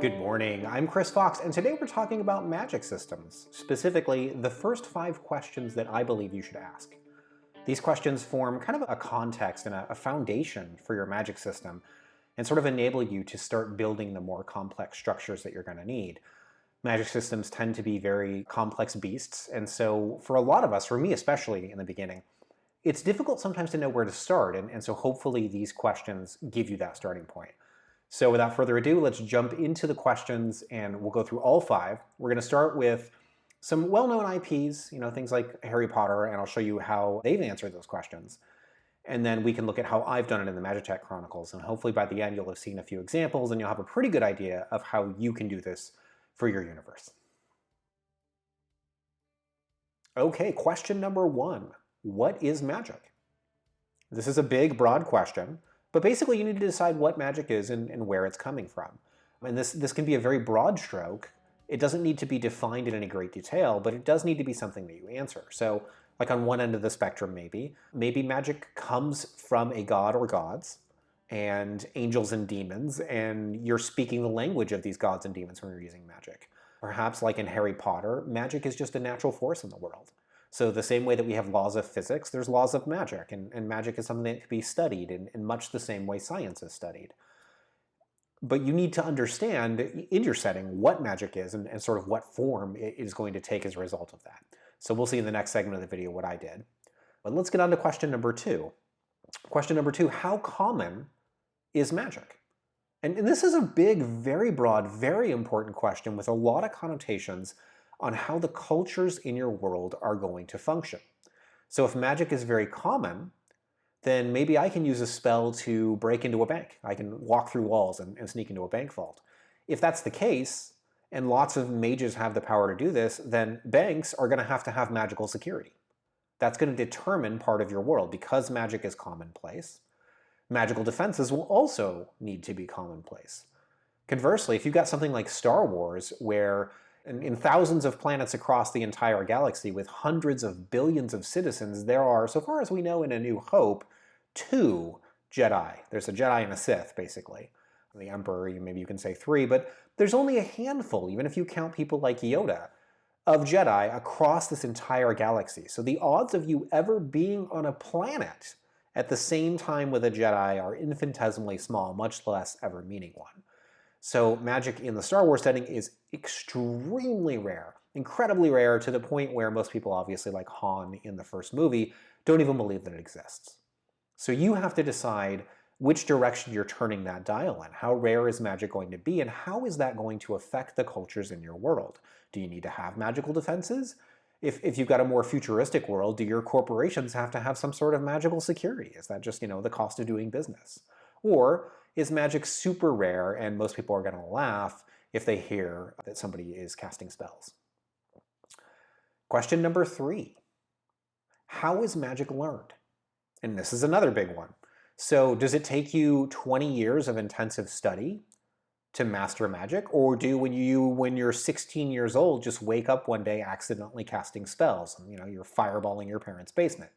Good morning, I'm Chris Fox, and today we're talking about magic systems, specifically the first 5 questions that I believe you should ask. These questions form kind of a context and a foundation for your magic system and sort of enable you to start building the more complex structures that you're going to need. Magic systems tend to be very complex beasts, and so for a lot of us, for me especially in the beginning, it's difficult sometimes to know where to start, and so hopefully these questions give you that starting point. So without further ado, let's jump into the questions and we'll go through all 5. We're going to start with some well-known IPs, things like Harry Potter, and I'll show you how they've answered those questions. And then we can look at how I've done it in the Magitek Chronicles, and hopefully by the end you'll have seen a few examples and you'll have a pretty good idea of how you can do this for your universe. Okay, question number 1. What is magic? This is a big, broad question. But basically, you need to decide what magic is and where it's coming from. And this can be a very broad stroke. It doesn't need to be defined in any great detail, but it does need to be something that you answer. So, like on one end of the spectrum, maybe magic comes from a god or gods, and angels and demons, and you're speaking the language of these gods and demons when you're using magic. Perhaps, like in Harry Potter, magic is just a natural force in the world. So the same way that we have laws of physics, there's laws of magic, and magic is something that can be studied in much the same way science is studied. But you need to understand in your setting what magic is and sort of what form it is going to take as a result of that. So we'll see in the next segment of the video what I did. But let's get on to question number 2. Question number 2, how common is magic? And this is a big, very broad, very important question with a lot of connotations on how the cultures in your world are going to function. So if magic is very common, then maybe I can use a spell to break into a bank. I can walk through walls and sneak into a bank vault. If that's the case, and lots of mages have the power to do this, then banks are going to have magical security. That's going to determine part of your world. Because magic is commonplace, magical defenses will also need to be commonplace. Conversely, if you've got something like Star Wars, where in thousands of planets across the entire galaxy with hundreds of billions of citizens, there are, so far as we know in A New Hope, 2 Jedi. There's a Jedi and a Sith, basically. The Emperor, maybe you can say 3, but there's only a handful, even if you count people like Yoda, of Jedi across this entire galaxy. So the odds of you ever being on a planet at the same time with a Jedi are infinitesimally small, much less ever meeting one. So magic in the Star Wars setting is extremely rare, incredibly rare, to the point where most people, obviously like Han in the first movie, don't even believe that it exists. So you have to decide which direction you're turning that dial in. How rare is magic going to be, and how is that going to affect the cultures in your world? Do you need to have magical defenses? If you've got a more futuristic world, do your corporations have to have some sort of magical security? Is that just, the cost of doing business? Or is magic super rare and most people are going to laugh if they hear that somebody is casting spells? Question number 3. How is magic learned? And this is another big one. So does it take you 20 years of intensive study to master magic? Or do when you're 16 years old, just wake up one day accidentally casting spells and you're fireballing your parents' basement?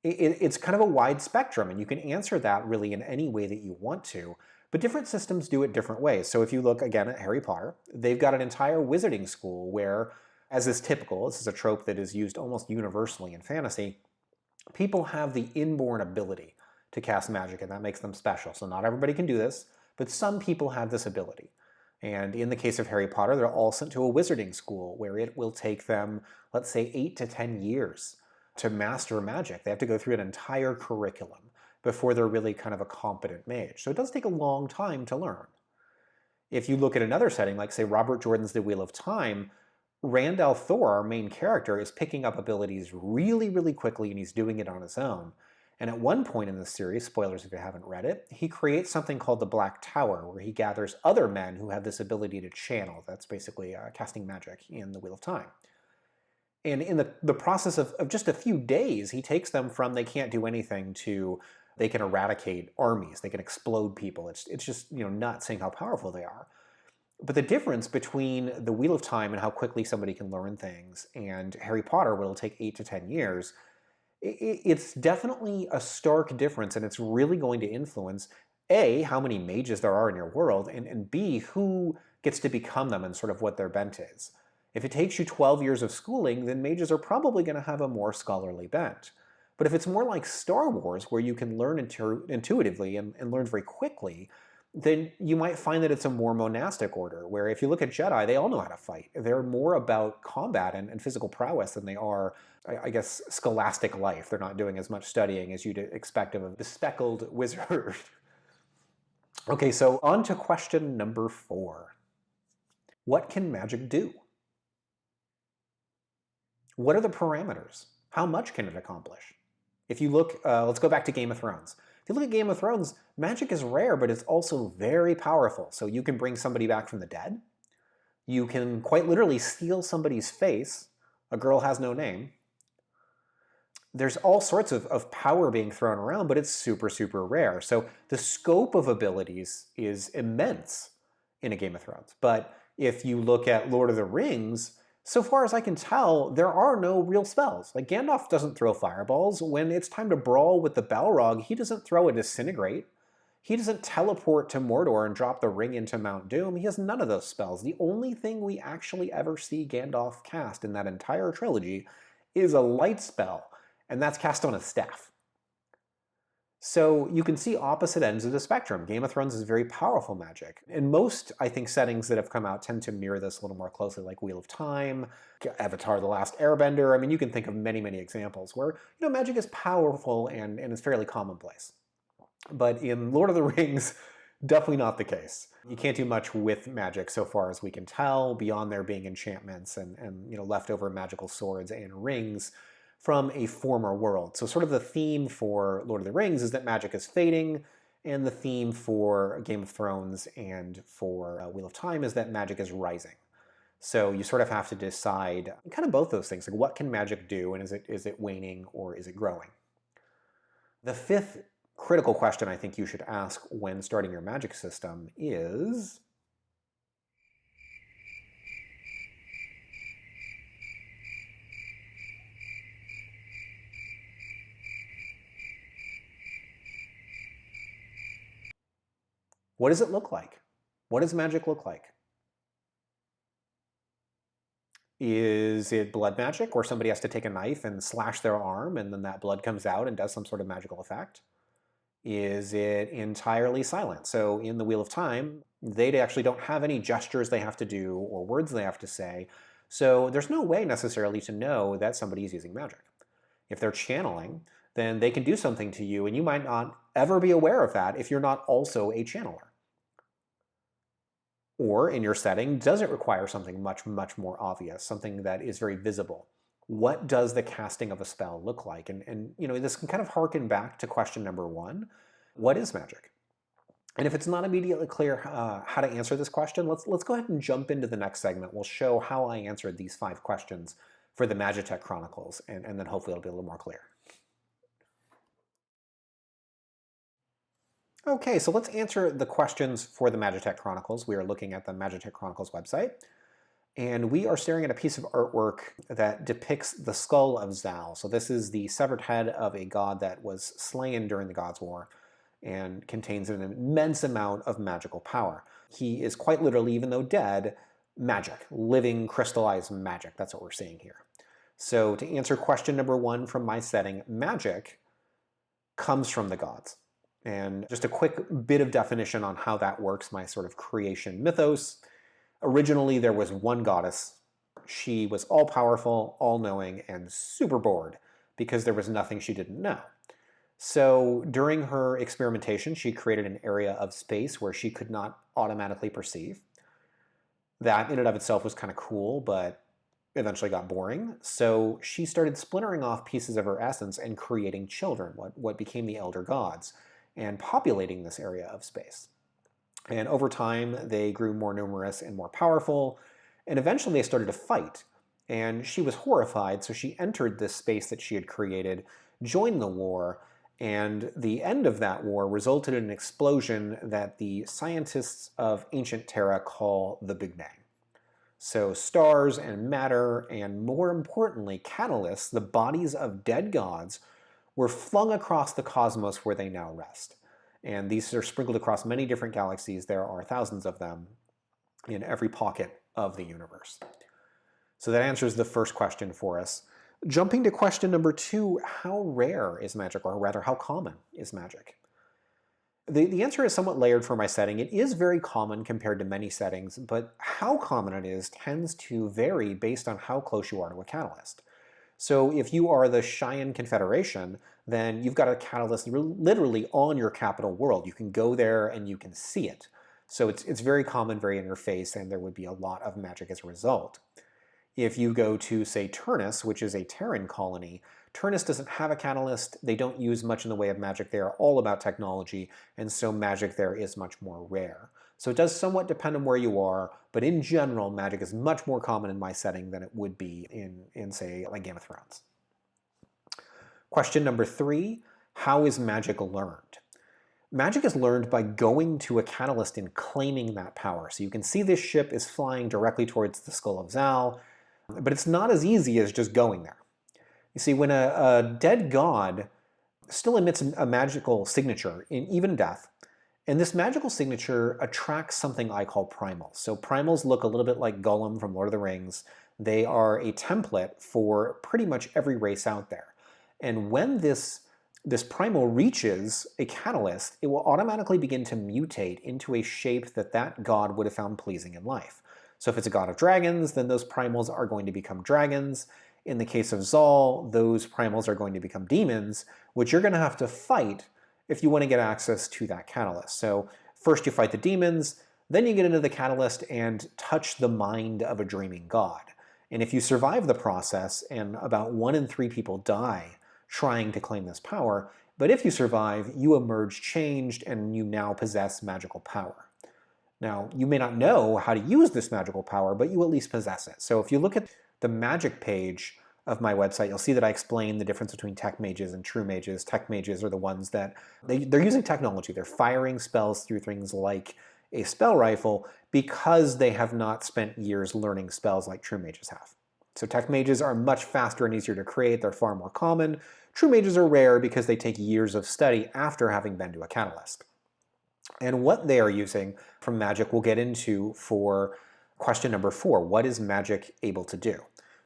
It's kind of a wide spectrum, and you can answer that really in any way that you want to, but different systems do it different ways. So if you look again at Harry Potter, they've got an entire wizarding school where, as is typical, this is a trope that is used almost universally in fantasy, people have the inborn ability to cast magic, and that makes them special. So not everybody can do this, but some people have this ability. And in the case of Harry Potter, they're all sent to a wizarding school where it will take them, let's say, 8 to 10 years to master magic. They have to go through an entire curriculum before they're really kind of a competent mage. So it does take a long time to learn. If you look at another setting, like say Robert Jordan's The Wheel of Time, Randall Thor, our main character, is picking up abilities really, really quickly, and he's doing it on his own. And at one point in the series, spoilers if you haven't read it, he creates something called the Black Tower, where he gathers other men who have this ability to channel. That's basically casting magic in The Wheel of Time. And in the process of just a few days, he takes them from they can't do anything to they can eradicate armies, they can explode people. It's just nuts seeing how powerful they are. But the difference between The Wheel of Time and how quickly somebody can learn things and Harry Potter, where it'll take 8 to 10 years, it's definitely a stark difference, and it's really going to influence A, how many mages there are in your world, and B, who gets to become them and sort of what their bent is. If it takes you 12 years of schooling, then mages are probably going to have a more scholarly bent. But if it's more like Star Wars, where you can learn intuitively and learn very quickly, then you might find that it's a more monastic order, where if you look at Jedi, they all know how to fight. They're more about combat and physical prowess than they are, I guess, scholastic life. They're not doing as much studying as you'd expect of a bespectacled wizard. Okay, so on to question number 4. What can magic do? What are the parameters? How much can it accomplish? If you look, let's go back to Game of Thrones. If you look at Game of Thrones, magic is rare, but it's also very powerful. So you can bring somebody back from the dead. You can quite literally steal somebody's face. A girl has no name. There's all sorts of power being thrown around, but it's super, super rare. So the scope of abilities is immense in a Game of Thrones. But if you look at Lord of the Rings, so far as I can tell, there are no real spells. Like, Gandalf doesn't throw fireballs. When it's time to brawl with the Balrog, he doesn't throw a disintegrate. He doesn't teleport to Mordor and drop the ring into Mount Doom. He has none of those spells. The only thing we actually ever see Gandalf cast in that entire trilogy is a light spell, and that's cast on a staff. So you can see opposite ends of the spectrum. Game of Thrones is very powerful magic. And most, I think, settings that have come out tend to mirror this a little more closely, like Wheel of Time, Avatar: The Last Airbender. I mean, you can think of many, many examples where, magic is powerful and is fairly commonplace. But in Lord of the Rings, definitely not the case. You can't do much with magic so far as we can tell, beyond there being enchantments and leftover magical swords and rings from a former world. So sort of the theme for Lord of the Rings is that magic is fading, and the theme for Game of Thrones and for Wheel of Time is that magic is rising. So you sort of have to decide kind of both those things, like what can magic do, and is it waning or is it growing? The 5th critical question I think you should ask when starting your magic system is, what does it look like? What does magic look like? Is it blood magic, where somebody has to take a knife and slash their arm and then that blood comes out and does some sort of magical effect? Is it entirely silent? So in the Wheel of Time, they actually don't have any gestures they have to do or words they have to say. So there's no way necessarily to know that somebody's using magic. If they're channeling, then they can do something to you, and you might not ever be aware of that if you're not also a channeler. Or in your setting, does it require something much, much more obvious, something that is very visible? What does the casting of a spell look like? And this can kind of harken back to question number 1. What is magic? And if it's not immediately clear how to answer this question, let's go ahead and jump into the next segment. We'll show how I answered these 5 questions for the Magitek Chronicles, and then hopefully it'll be a little more clear. Okay, so let's answer the questions for the Magitek Chronicles. We are looking at the Magitek Chronicles website, and we are staring at a piece of artwork that depicts the skull of Zal. So this is the severed head of a god that was slain during the Gods' War and contains an immense amount of magical power. He is quite literally, even though dead, magic, living, crystallized magic. That's what we're seeing here. So to answer question number 1 from my setting, magic comes from the gods. And just a quick bit of definition on how that works, my sort of creation mythos. Originally, there was one goddess. She was all-powerful, all-knowing, and super bored because there was nothing she didn't know. So during her experimentation, she created an area of space where she could not automatically perceive. That in and of itself was kind of cool, but eventually got boring. So she started splintering off pieces of her essence and creating children, what became the elder gods, and populating this area of space. And over time, they grew more numerous and more powerful, and eventually they started to fight. And she was horrified, so she entered this space that she had created, joined the war, and the end of that war resulted in an explosion that the scientists of ancient Terra call the Big Bang. So stars and matter, and more importantly, catalysts, the bodies of dead gods, were flung across the cosmos where they now rest. And these are sprinkled across many different galaxies. There are thousands of them in every pocket of the universe. So that answers the first question for us. Jumping to question number 2, how rare is magic, or rather, how common is magic? The answer is somewhat layered for my setting. It is very common compared to many settings, but how common it is tends to vary based on how close you are to a catalyst. So if you are the Cheyenne Confederation, then you've got a catalyst literally on your capital world. You can go there and you can see it. So it's very common, very in your face, and there would be a lot of magic as a result. If you go to, say, Turnus, which is a Terran colony, Turnus doesn't have a catalyst. They don't use much in the way of magic. They are all about technology, and so magic there is much more rare. So it does somewhat depend on where you are, but in general, magic is much more common in my setting than it would be in say, like Game of Thrones. Question number 3, how is magic learned? Magic is learned by going to a catalyst and claiming that power. So you can see this ship is flying directly towards the Skull of Zal, but it's not as easy as just going there. You see, when a dead god still emits a magical signature, even in death, and this magical signature attracts something I call primals. So primals look a little bit like Gollum from Lord of the Rings. They are a template for pretty much every race out there. And when this primal reaches a catalyst, it will automatically begin to mutate into a shape that that god would have found pleasing in life. So if it's a god of dragons, then those primals are going to become dragons. In the case of Zal, those primals are going to become demons, which you're going to have to fight if you want to get access to that catalyst. So first you fight the demons, then you get into the catalyst and touch the mind of a dreaming god. And if you survive the process, and about 1 in 3 people die trying to claim this power, but if you survive, you emerge changed and you now possess magical power. Now, you may not know how to use this magical power, but you at least possess it. So if you look at the magic page of my website, you'll see that I explain the difference between tech mages and true mages. Tech mages are the ones that, they're using technology. They're firing spells through things like a spell rifle because they have not spent years learning spells like true mages have. So tech mages are much faster and easier to create. They're far more common. True mages are rare because they take years of study after having been to a catalyst. And what they are using from magic we'll get into for question number 4. What is magic able to do?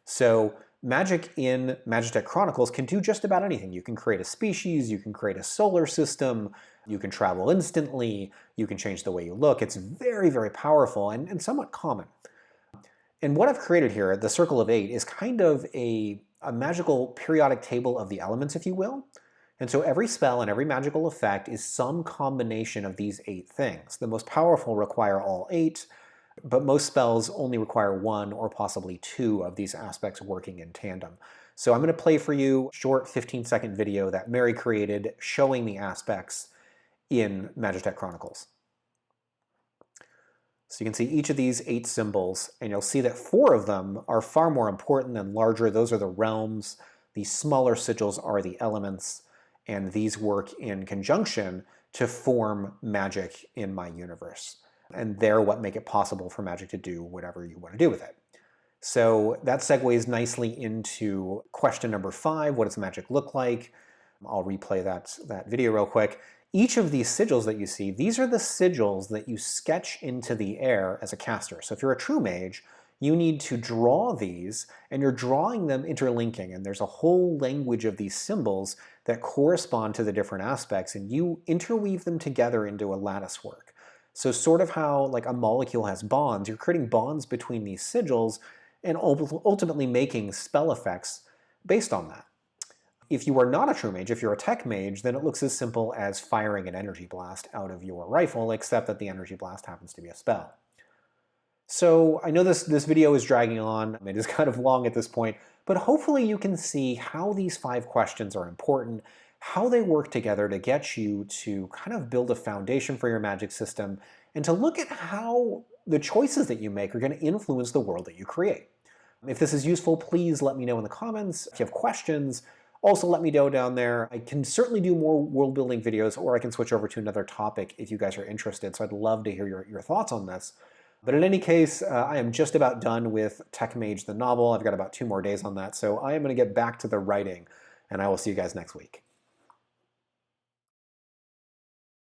So magic in Magitek Chronicles can do just about anything. You can create a species, you can create a solar system, you can travel instantly, you can change the way you look. It's very, very powerful and somewhat common. And what I've created here, the Circle of 8, is kind of a magical periodic table of the elements, if you will. And so every spell and every magical effect is some combination of these 8 things. The most powerful require all 8, but most spells only require 1 or possibly 2 of these aspects working in tandem. So I'm going to play for you a short 15-second video that Mary created showing the aspects in Magitek Chronicles. So you can see each of these 8 symbols, and you'll see that 4 of them are far more important and larger. Those are the realms. The smaller sigils are the elements, and these work in conjunction to form magic in my universe. And they're what make it possible for magic to do whatever you want to do with it. So that segues nicely into question number 5. What does magic look like? I'll replay that video real quick. Each of these sigils that you see, these are the sigils that you sketch into the air as a caster. So if you're a true mage, you need to draw these, and you're drawing them interlinking, and there's a whole language of these symbols that correspond to the different aspects, and you interweave them together into a lattice work. So sort of how like a molecule has bonds, you're creating bonds between these sigils and ultimately making spell effects based on that. If you are not a true mage, if you're a tech mage, then it looks as simple as firing an energy blast out of your rifle, except that the energy blast happens to be a spell. So I know this video is dragging on, it is kind of long at this point, but hopefully you can see how these 5 questions are important, how they work together to get you to kind of build a foundation for your magic system, and to look at how the choices that you make are going to influence the world that you create. If this is useful, please let me know in the comments. If you have questions, also let me know down there. I can certainly do more world building videos, or I can switch over to another topic if you guys are interested, so I'd love to hear your thoughts on this. But in any case, I am just about done with Tech Mage the novel. I've got about 2 more days on that, so I am going to get back to the writing, and I will see you guys next week.